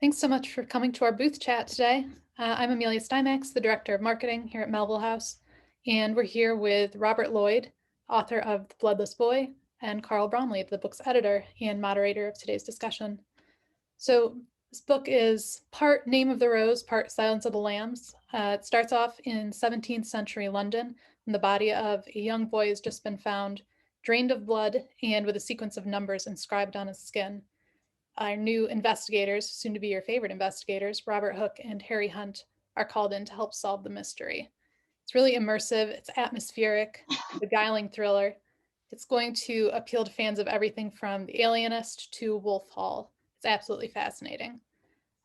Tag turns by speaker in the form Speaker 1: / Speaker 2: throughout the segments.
Speaker 1: Thanks so much for coming to our booth chat today. I'm Amelia Steinmax, the Director of Marketing here at Melville House, and we're here with Robert Lloyd, author of The Bloodless Boy, and Carl Bromley, the book's editor and moderator of today's discussion. So this book is part Name of the Rose, part Silence of the Lambs. It starts off in 17th century London, when the body of a young boy has just been found, drained of blood, and with a sequence of numbers inscribed on his skin. Our new investigators, soon to be your favorite investigators, Robert Hooke and Harry Hunt, are called in to help solve the mystery. It's really immersive, it's atmospheric, beguiling thriller. It's going to appeal to fans of everything from The Alienist to Wolf Hall. It's absolutely fascinating.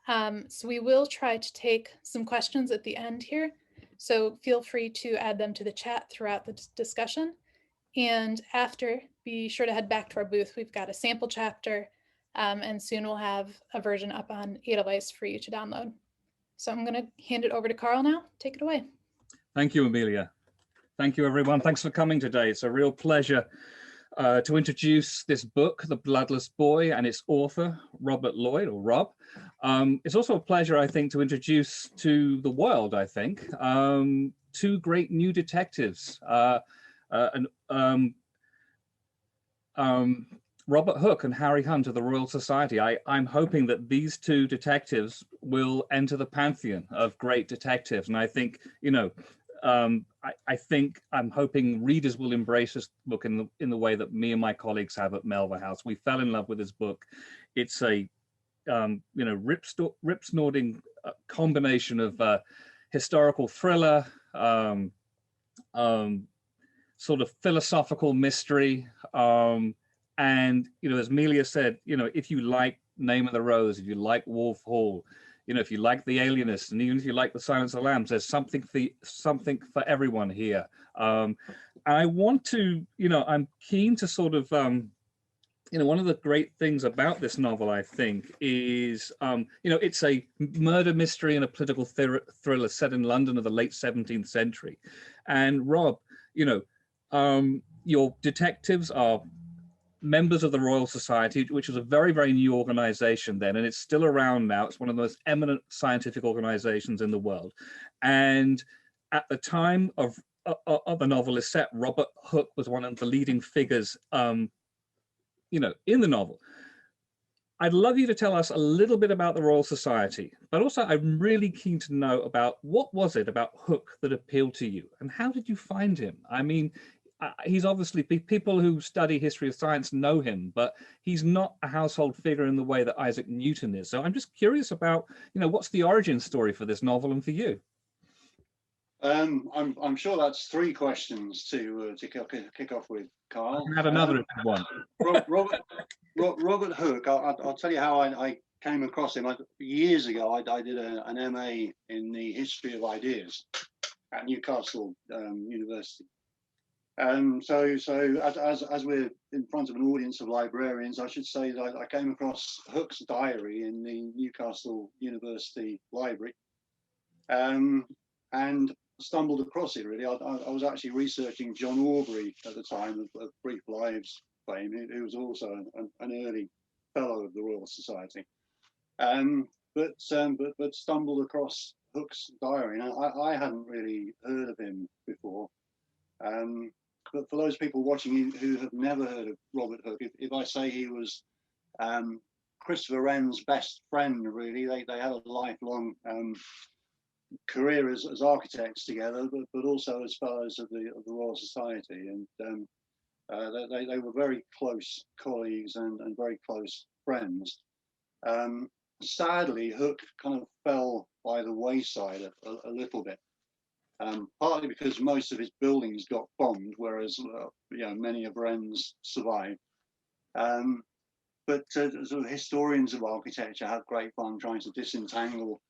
Speaker 1: So we will try to take some questions at the end here. So feel free to add them to the chat throughout the discussion. And after, be sure to head back to our booth. We've got a sample chapter, and soon we'll have a version up on Edelweiss for you to download. So I'm going to hand it over to Carl now. Take it away.
Speaker 2: Thank you, Amelia. Thank you, everyone. Thanks for coming today. It's a real pleasure to introduce this book, The Bloodless Boy, and its author, Robert Lloyd, or Rob. It's also a pleasure, I think, to introduce to the world, I think, two great new detectives. Robert Hooke and Harry Hunt of the Royal Society. I'm hoping that these two detectives will enter the pantheon of great detectives. And I think, you know, I'm hoping readers will embrace this book in the way that me and my colleagues have at Melville House. We fell in love with this book. It's a, rip-snorting combination of historical thriller, sort of philosophical mystery, and, you know, as Amelia said, you know, if you like Name of the Rose, if you like Wolf Hall, you know, if you like The Alienist, and even if you like The Silence of the Lambs, there's something for everyone here. And I want to, you know, I'm keen to sort of, you know, one of the great things about this novel, I think, is, you know, it's a murder mystery and a political thriller set in London of the late 17th century. And Rob, you know, your detectives are members of the Royal Society, which was a very, very new organization then, and it's still around now. It's one of the most eminent scientific organizations in the world. And at the time of the novel is set, Robert Hooke was one of the leading figures, you know, in the novel. I'd love you to tell us a little bit about the Royal Society, but also I'm really keen to know about what was it about Hooke that appealed to you, and how did you find him? I mean, he's obviously, people who study history of science know him, but he's not a household figure in the way that Isaac Newton is. So I'm just curious about, you know, what's the origin story for this novel and for you?
Speaker 3: I'm sure that's three questions to kick off with, Carl.
Speaker 2: I had another if you want.
Speaker 3: Robert Hooke. I'll tell you how I came across him. Years ago, I did an MA in the history of ideas at Newcastle University. So as we're in front of an audience of librarians, I should say that I came across Hooke's diary in the Newcastle University Library, and stumbled across it. Really, I was actually researching John Aubrey at the time of Brief Lives fame, who was also an early fellow of the Royal Society, but stumbled across Hooke's diary, and I hadn't really heard of him before. But for those people watching who have never heard of Robert Hooke, if I say he was Christopher Wren's best friend, really, they had a lifelong career as architects together, but also as fellows of the Royal Society, and they were very close colleagues and very close friends. Sadly, Hooke kind of fell by the wayside a little bit. Partly because most of his buildings got bombed, whereas you know, many of Wren's survived. But sort of historians of architecture have great fun trying to disentangle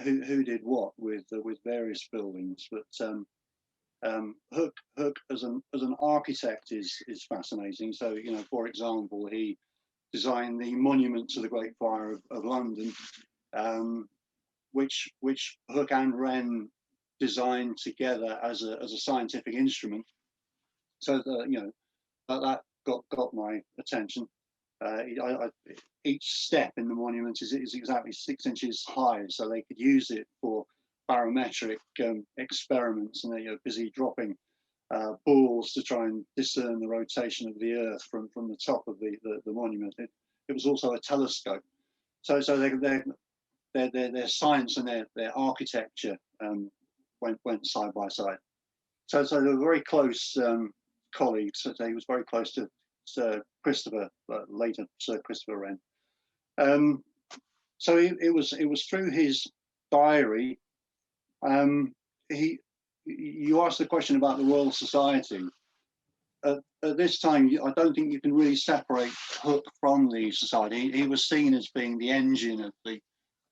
Speaker 3: who did what with various buildings. But Hooke as an architect is fascinating. So, you know, for example, he designed the monument to the Great Fire of London, which Hooke and Wren designed together as a scientific instrument. So that got my attention. Each step in the monument is exactly 6 inches high, so they could use it for barometric experiments, and they're busy dropping balls to try and discern the rotation of the Earth from the top of the monument. It was also a telescope. So their science and their architecture went side by side. So they were very close colleagues. So he was very close to Sir Christopher, later Sir Christopher Wren. So it was through his diary. You asked the question about the Royal Society. At this time, I don't think you can really separate Hooke from the Society. He was seen as being the engine of the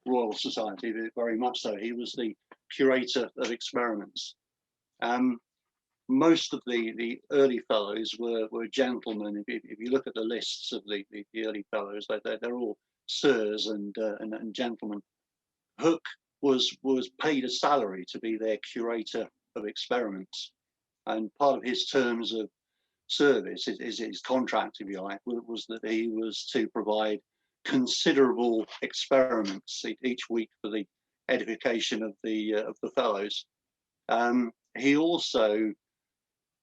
Speaker 3: Royal Society, very much so. He was the curator of experiments. Most of the early fellows were gentlemen. If you look at the lists of the early fellows, they're all sirs and gentlemen. Hooke was paid a salary to be their curator of experiments, and part of his terms of service, his contract, if you like, was that he was to provide considerable experiments each week for the edification of the fellows. He also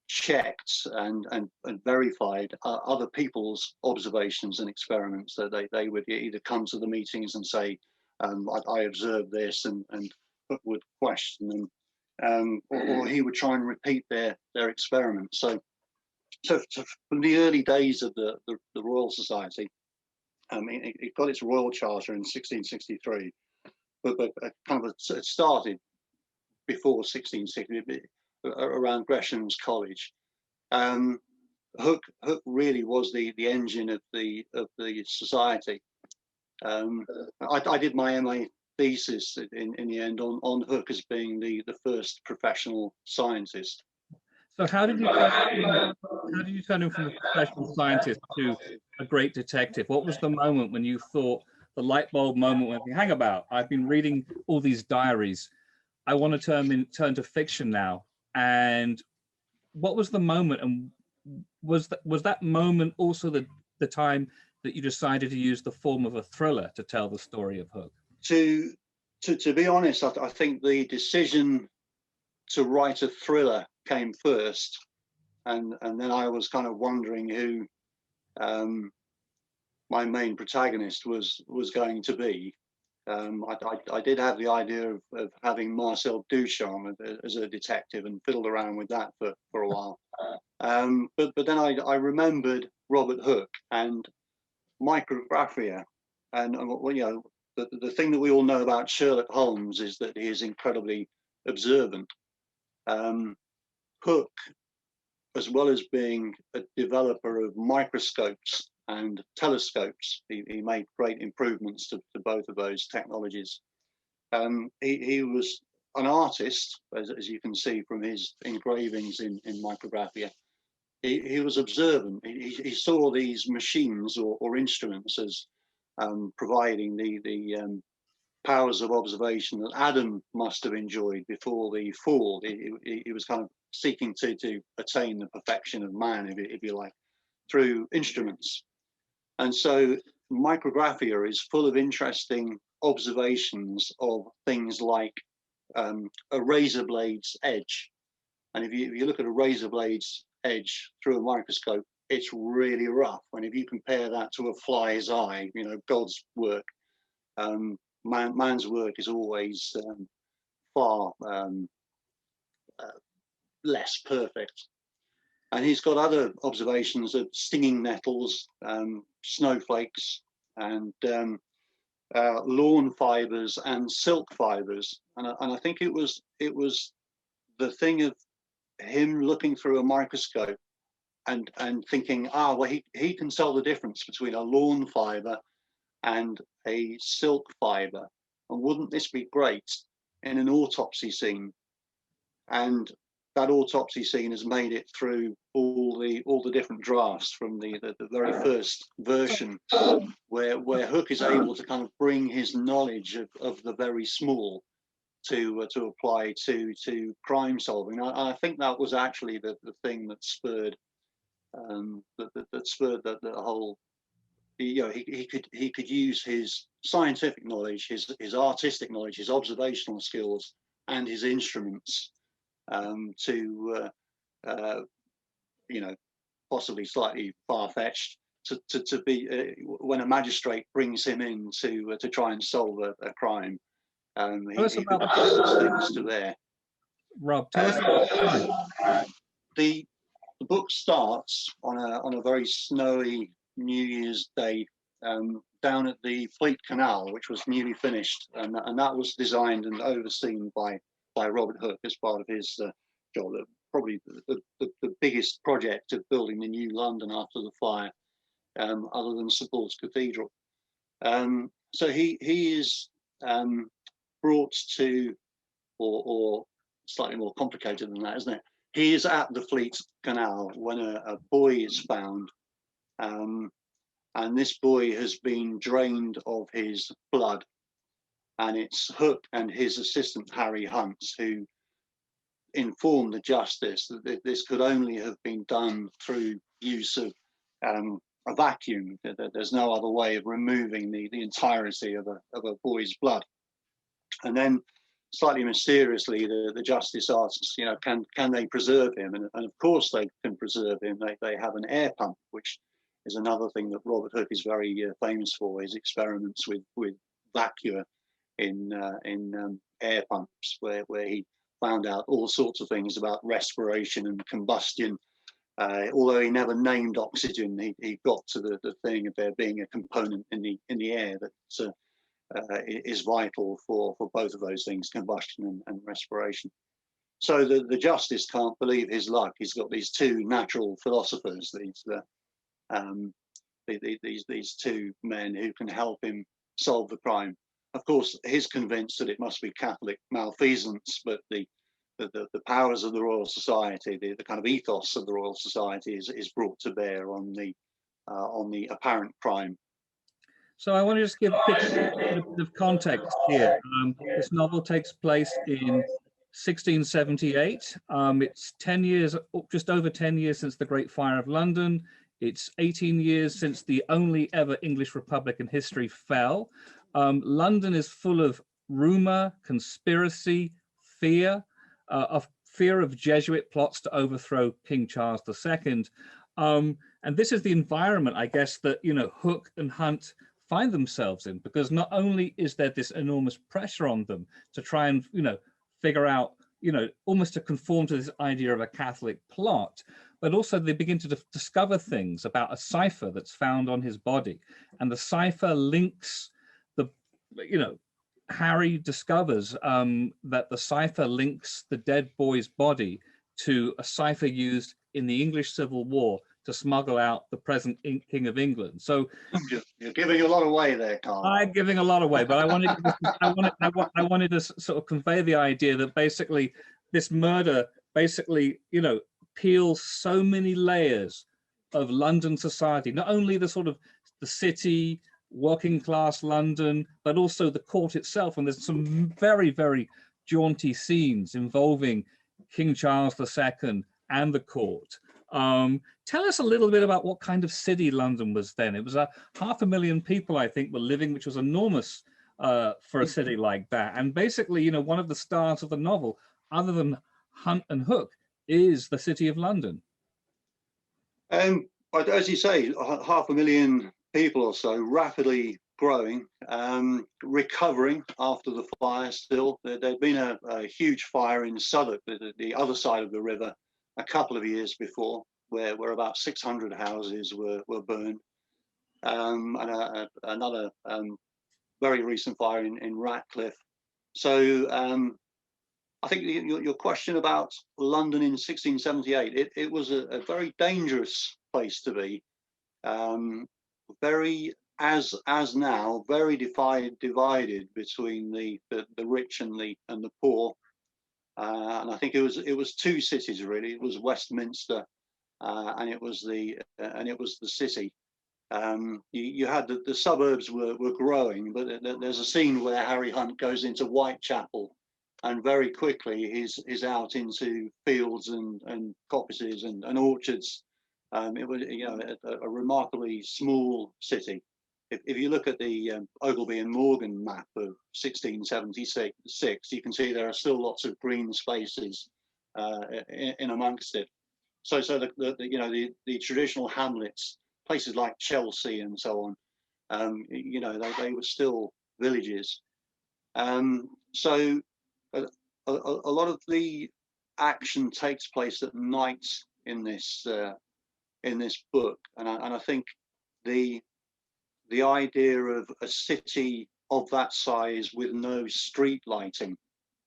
Speaker 3: checked and verified other people's observations and experiments. So they would either come to the meetings and say, I observed this, and would question them, or he would try and repeat their experiments. So from the early days of the Royal Society, it got its royal charter in 1663, but kind of it started before 1660, around Gresham's College. Hooke really was the engine of the society. I did my MA thesis in the end on Hooke as being the first professional scientist.
Speaker 2: So how did you turn him from a professional scientist to a great detective? What was the moment when you thought, the light bulb moment when you hang about? I've been reading all these diaries. I want to turn to fiction now. And what was the moment? And was that moment also the time that you decided to use the form of a thriller to tell the story of Hooke?
Speaker 3: To be honest, I think the decision to write a thriller came first, and then I was kind of wondering who my main protagonist was going to be. I did have the idea of having Marcel Duchamp as a detective, and fiddled around with that for a while. But then I remembered Robert Hooke and micrographia, and the thing that we all know about Sherlock Holmes is that he is incredibly observant. Hooke, as well as being a developer of microscopes and telescopes, he made great improvements to both of those technologies. He was an artist, as you can see from his engravings in micrographia. He was observant. He saw these machines or instruments as providing the powers of observation that Adam must have enjoyed before the fall. He was kind of seeking to attain the perfection of man, if you like, through instruments. And so micrographia is full of interesting observations of things like a razor blade's edge. And if you look at a razor blade's edge through a microscope, it's really rough. And if you compare that to a fly's eye, God's work, man's work is always far less perfect. And he's got other observations of stinging nettles, snowflakes, and lawn fibers and silk fibers. And I think it was the thing of him looking through a microscope and thinking, well, he can tell the difference between a lawn fiber and a silk fiber, and wouldn't this be great in an autopsy scene? And that autopsy scene has made it through all the different drafts from the very first version, where Hooke is able to kind of bring his knowledge of the very small to apply to crime solving. I think that was actually the thing that spurred that spurred the whole. You know, he could use his scientific knowledge, his artistic knowledge, his observational skills, and his instruments to you know, possibly slightly far-fetched to be when a magistrate brings him in to try and solve a crime. He could put those things to bear.
Speaker 2: Rob, tell us about the crime.
Speaker 3: The book starts on a very snowy New Year's Day down at the Fleet Canal, which was newly finished, and that was designed and overseen by Robert Hooke as part of his job. Probably the biggest project of building the new London after the fire, other than St Paul's Cathedral. So he is brought to, or slightly more complicated than that, isn't it? He is at the Fleet Canal when a boy is found, and this boy has been drained of his blood, and it's Hooke and his assistant Harry Hunt who informed the justice that this could only have been done through use of a vacuum. There's no other way of removing the entirety of a boy's blood. And then, slightly mysteriously, the justice asks, you know, can they preserve him? And of course they can preserve him. They have an air pump, which is another thing that Robert Hooke is very famous for, his experiments with vacuum in air pumps, where he found out all sorts of things about respiration and combustion. Although he never named oxygen, he got to the thing of there being a component in the air that is vital for both of those things, combustion and respiration. So the justice can't believe his luck. He's got these two natural philosophers, these two men who can help him solve the crime. Of course, he's convinced that it must be Catholic malfeasance, but the powers of the Royal Society, the kind of ethos of the Royal Society is brought to bear on the apparent crime.
Speaker 2: So I want to just give a bit of context here. This novel takes place in 1678. It's 10 years, just over 10 years since the Great Fire of London. It's 18 years since the only ever English Republic in history fell. London is full of rumor, conspiracy, fear of Jesuit plots to overthrow King Charles II. And this is the environment, I guess, that, you know, Hooke and Hunt find themselves in, because not only is there this enormous pressure on them to try and, you know, figure out, you know, almost to conform to this idea of a Catholic plot, but also they begin to discover things about a cipher that's found on his body. And the cipher links Harry discovers that the cipher links the dead boy's body to a cipher used in the English Civil War to smuggle out the present King of England. So
Speaker 3: you're giving a lot away there, Carl.
Speaker 2: I'm giving a lot away, but I wanted to sort of convey the idea that basically this murder basically, you know, peels so many layers of London society, not only the sort of the city, working class London, but also the court itself. And there's some very, very jaunty scenes involving King Charles II and the court. Tell us a little bit about what kind of city London was then. It was 500,000 people, I think, were living, which was enormous for a city like that. And basically, you know, one of the stars of the novel, other than Hunt and Hooke, is the city of London.
Speaker 3: As you say, 500,000 people or so, rapidly growing, recovering after the fire still. There'd been a huge fire in Southwark, the other side of the river, a couple of years before, where about 600 houses were burned. And another very recent fire in Ratcliffe. So I think your question about London in 1678, it was a very dangerous place to be. Very, as now, very divided between the rich and the poor. And I think it was two cities really. It was Westminster, and it was the city. You had the suburbs were growing, but there's a scene where Harry Hunt goes into Whitechapel, and very quickly he's out into fields and coppices and orchards. It was, you know, a remarkably small city. If you look at the Ogleby and Morgan map of 1676, you can see there are still lots of green spaces in amongst it. So the you know, the traditional hamlets, places like Chelsea and so on, you know, they were still villages. So a lot of the action takes place at night in this book, and I think the idea of a city of that size with no street lighting,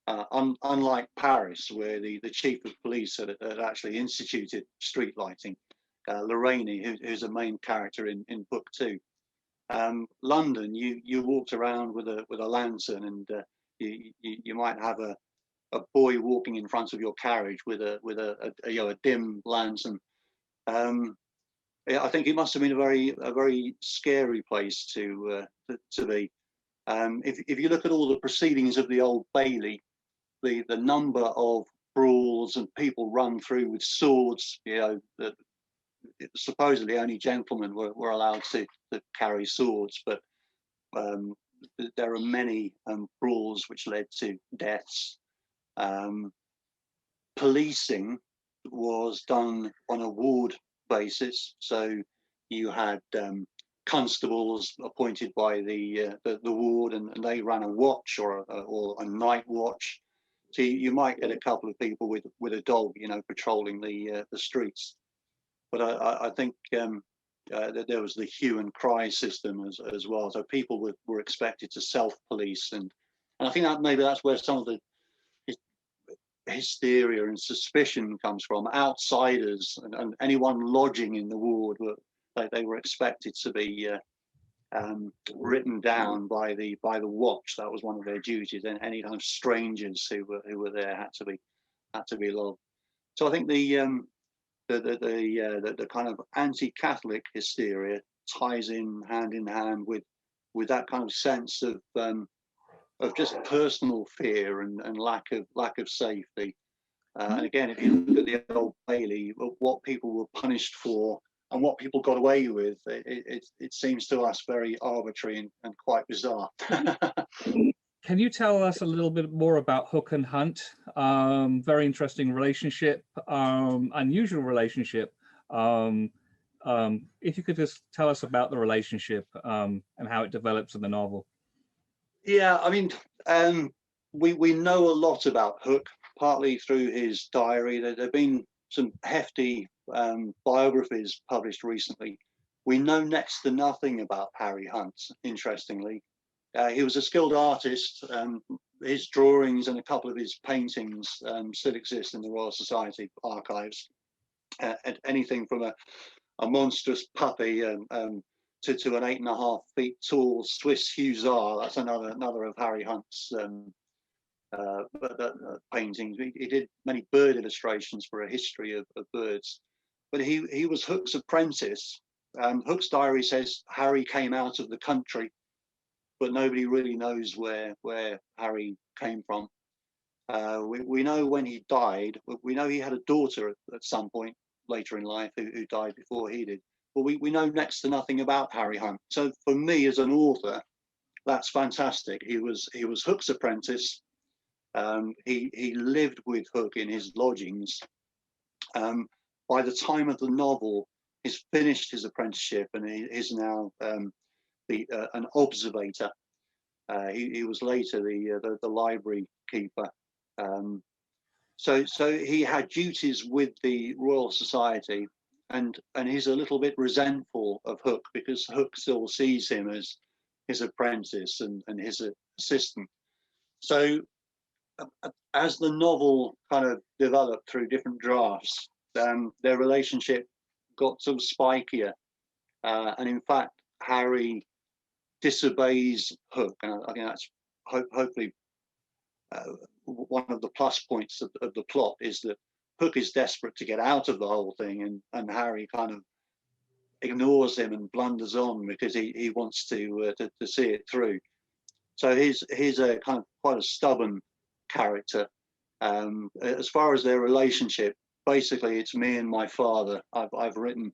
Speaker 3: unlike Paris, where the chief of police had actually instituted street lighting, Lorraine, who's a main character in book 2. London, you walked around with a lantern, and you might have a boy walking in front of your carriage with a you know, a dim lantern. I think it must have been a very scary place to be. If you look at all the proceedings of the Old Bailey, the number of brawls and people run through with swords, you know, that supposedly only gentlemen were allowed to carry swords, but there are many brawls which led to deaths. Policing was done on a ward basis, so you had constables appointed by the ward, and they ran a watch or a night watch. So you might get a couple of people with a dog, you know, patrolling the streets. But I think that there was the hue and cry system as well. So people were expected to self-police, and I think that maybe that's where some of the hysteria and suspicion comes from. Outsiders and anyone lodging in the ward they were expected to be written down by the watch. That was one of their duties, and any kind of strangers who were there had to be logged. So I think the kind of anti-Catholic hysteria ties in hand with that kind of sense of just personal fear and lack of safety. And again, if you look at the Old Bailey, what people were punished for and what people got away with, it seems to us very arbitrary and quite bizarre.
Speaker 2: Can you tell us a little bit more about Hooke and Hunt? Very interesting relationship, unusual relationship. If you could just tell us about the relationship and how it develops in the novel.
Speaker 3: Yeah, I mean, we know a lot about Hooke, partly through his diary. There have been some hefty biographies published recently. We know next to nothing about Harry Hunt, interestingly. He was a skilled artist. His drawings and a couple of his paintings still exist in the Royal Society archives. And anything from a monstrous puppy to an 8.5 feet tall Swiss hussar. That's another of Harry Hunt's paintings. He did many bird illustrations for a history of birds. But he was Hooke's apprentice. Hooke's diary says Harry came out of the country, but nobody really knows where Harry came from. We know when he died. We know he had a daughter at some point later in life who died before he did. But we know next to nothing about Harry Hunt. So for me as an author, that's fantastic. He was Hooke's apprentice. He lived with Hooke in his lodgings. By the time of the novel, he's finished his apprenticeship and he is now an observator. He was later the library keeper. So he had duties with the Royal Society, and he's a little bit resentful of Hooke because Hooke still sees him as his apprentice and his assistant. So as the novel kind of developed through different drafts, their relationship got sort of spikier, and in fact Harry disobeys Hooke, and I think that's hopefully one of the plus points of the plot is that Hooke is desperate to get out of the whole thing, and Harry kind of ignores him and blunders on because he wants to see it through. So he's a kind of quite a stubborn character. As far as their relationship, basically it's me and my father. I've written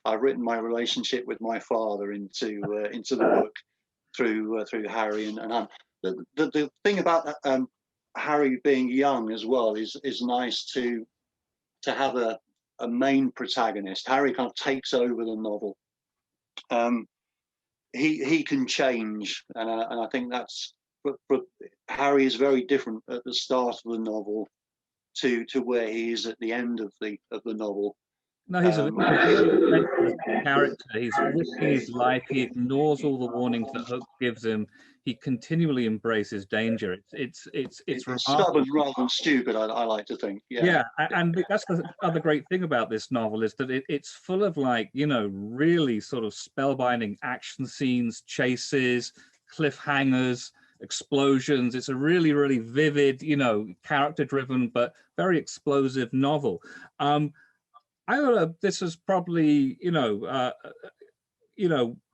Speaker 3: my relationship with my father into the book through Harry and Hunt. The thing about Harry being young as well is nice to have a main protagonist. Harry kind of takes over the novel. He can change, and I think that's. But Harry is very different at the start of the novel to where he is at the end of the novel.
Speaker 2: No, he's a very character. He's risking his life. He ignores all the warnings that Hooke gives him. He continually embraces danger. It's remarkable.
Speaker 3: Stubborn rather than stupid, I like to think.
Speaker 2: Yeah, and that's the other great thing about this novel is that it's full of, like, you know, really sort of spellbinding action scenes, chases, cliffhangers, explosions. It's a really, really vivid, you know, character-driven but very explosive novel. This is probably, you know,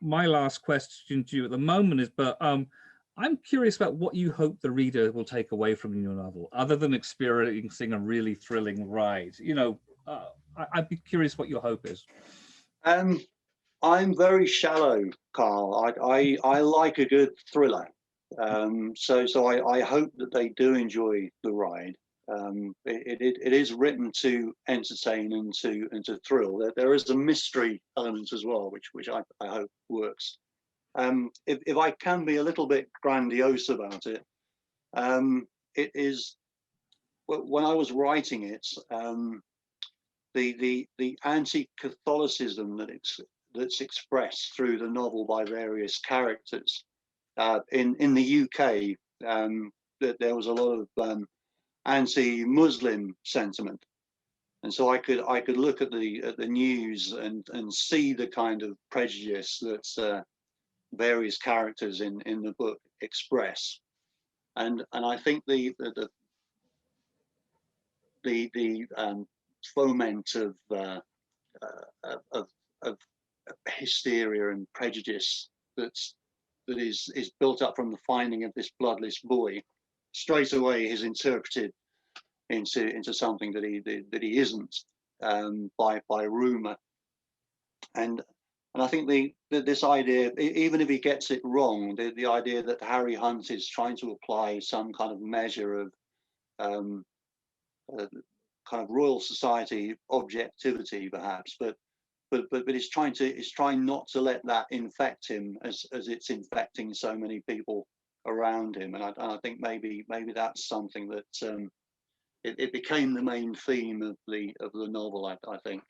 Speaker 2: my last question to you at the moment is, but I'm curious about what you hope the reader will take away from your novel, other than experiencing a really thrilling ride. You know, I'd be curious what your hope is.
Speaker 3: I'm very shallow, Carl. I like a good thriller. So I hope that they do enjoy the ride. It is written to entertain and to thrill. There is a mystery element as well, which I hope works. If I can be a little bit grandiose about it, it is, when I was writing it, the anti-Catholicism that's expressed through the novel by various characters. In the UK, there was a lot of anti-Muslim sentiment, and so I could look at the news and see the kind of prejudice that various characters in the book express, and I think the foment of hysteria and prejudice that is built up from the finding of this bloodless boy, straight away is interpreted into something that he isn't, by rumor, and I think this idea, even if he gets it wrong, the idea that Harry Hunt is trying to apply some kind of measure of kind of Royal Society objectivity, perhaps, but he's trying not to let that infect him as it's infecting so many people around him, and I think maybe that's something that it became the main theme of the novel. I think.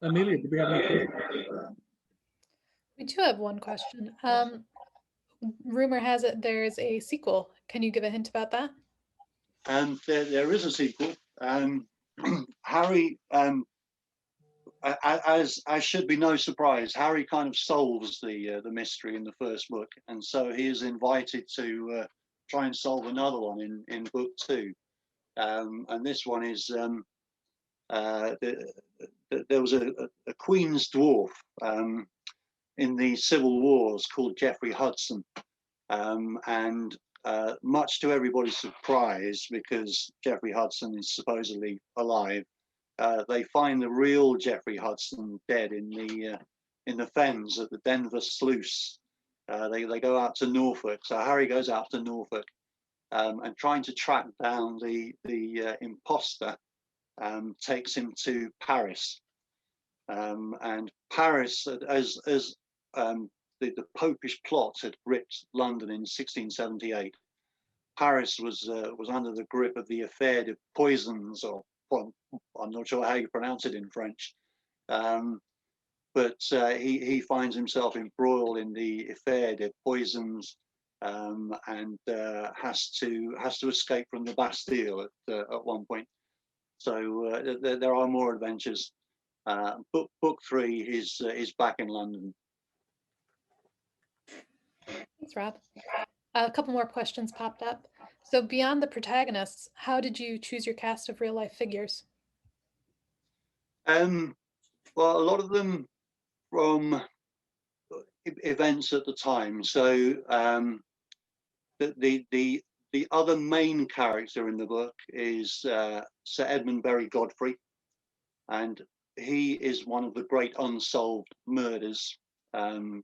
Speaker 2: Amelia, do we have any questions?
Speaker 1: We do have one question. Rumor has it there's a sequel. Can you give a hint about that?
Speaker 3: There is a sequel. Harry, as should be no surprise, Harry kind of solves the mystery in the first book, and so he is invited to try and solve another one in book 2. And this one is there was a Queen's dwarf in the Civil Wars called Geoffrey Hudson, and much to everybody's surprise, because Geoffrey Hudson is supposedly alive, they find the real Geoffrey Hudson dead in the fens at the Denver Sluice. They go out to Norfolk, so Harry goes out to Norfolk, and trying to track down the imposter takes him to Paris, and Paris, as the Popish plot had gripped London in 1678. Paris was under the grip of the affair de poisons, or I'm not sure how you pronounce it in French, but he finds himself embroiled in the affair de poisons, and has to escape from the Bastille at one point. So there are more adventures. Book 3 is back in London.
Speaker 1: Thanks, Rob. A couple more questions popped up. So beyond the protagonists, how did you choose your cast of real life figures?
Speaker 3: Well, a lot of them from events at the time. So the The other main character in the book is Sir Edmund Berry Godfrey, and he is one of the great unsolved murders. And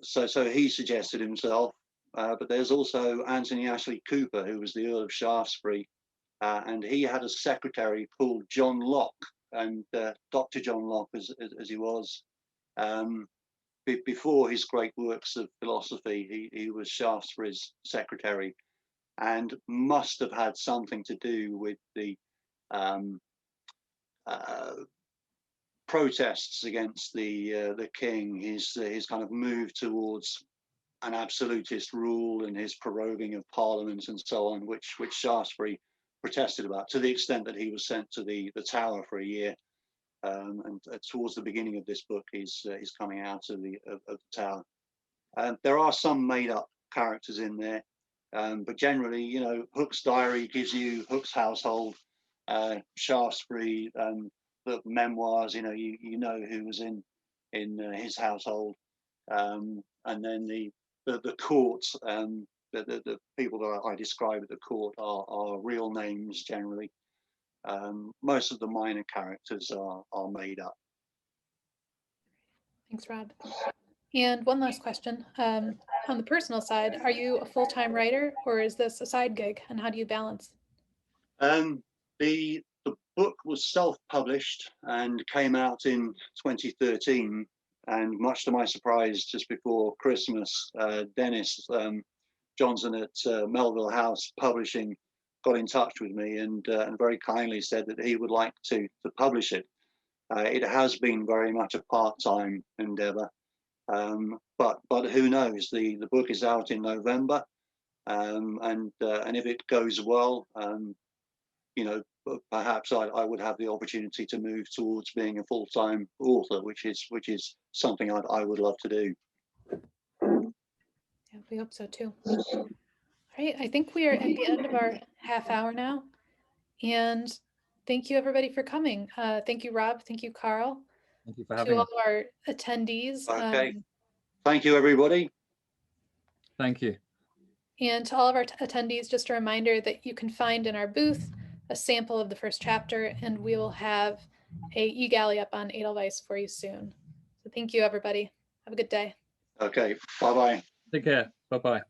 Speaker 3: so he suggested himself, but there's also Anthony Ashley Cooper, who was the Earl of Shaftesbury, and he had a secretary called John Locke, and Dr. John Locke, as he was, before his great works of philosophy, he was Shaftesbury's secretary, and must have had something to do with the protests against the king, his kind of move towards an absolutist rule and his proroguing of Parliament and so on, which Shaftesbury protested about, to the extent that he was sent to the Tower for a year. And towards the beginning of this book, he's coming out of the Tower. There are some made-up characters in there, but generally, you know, Hooke's diary gives you Hooke's household. Shaftesbury, the memoirs, you know who was in his household, and then the court, the people that I describe at the court are real names generally. Most of the minor characters are made up.
Speaker 1: Thanks, Rob. And one last question. On the personal side, are you a full-time writer, or is this a side gig, and how do you balance?
Speaker 3: The book was self-published and came out in 2013, and much to my surprise, just before Christmas, Dennis Johnson at Melville House Publishing got in touch with me and very kindly said that he would like to publish it. It has been very much a part-time endeavor, but who knows? The book is out in November, and if it goes well, you know, perhaps I would have the opportunity to move towards being a full-time author, which is something I would love to do.
Speaker 1: Yeah, we hope so too. All right, I think we are at the end of our half hour now, and thank you everybody for coming. Thank you, Rob. Thank you, Carl.
Speaker 2: Thank you for
Speaker 1: To
Speaker 2: having
Speaker 1: all
Speaker 2: us.
Speaker 1: of our attendees.
Speaker 3: Okay. Thank you, everybody.
Speaker 2: Thank you.
Speaker 1: And to all of our attendees, just a reminder that you can find in our booth a sample of the first chapter, and we will have a e-galley up on Edelweiss for you soon. So thank you, everybody. Have a good day.
Speaker 3: Okay, bye-bye.
Speaker 2: Take care. Bye-bye.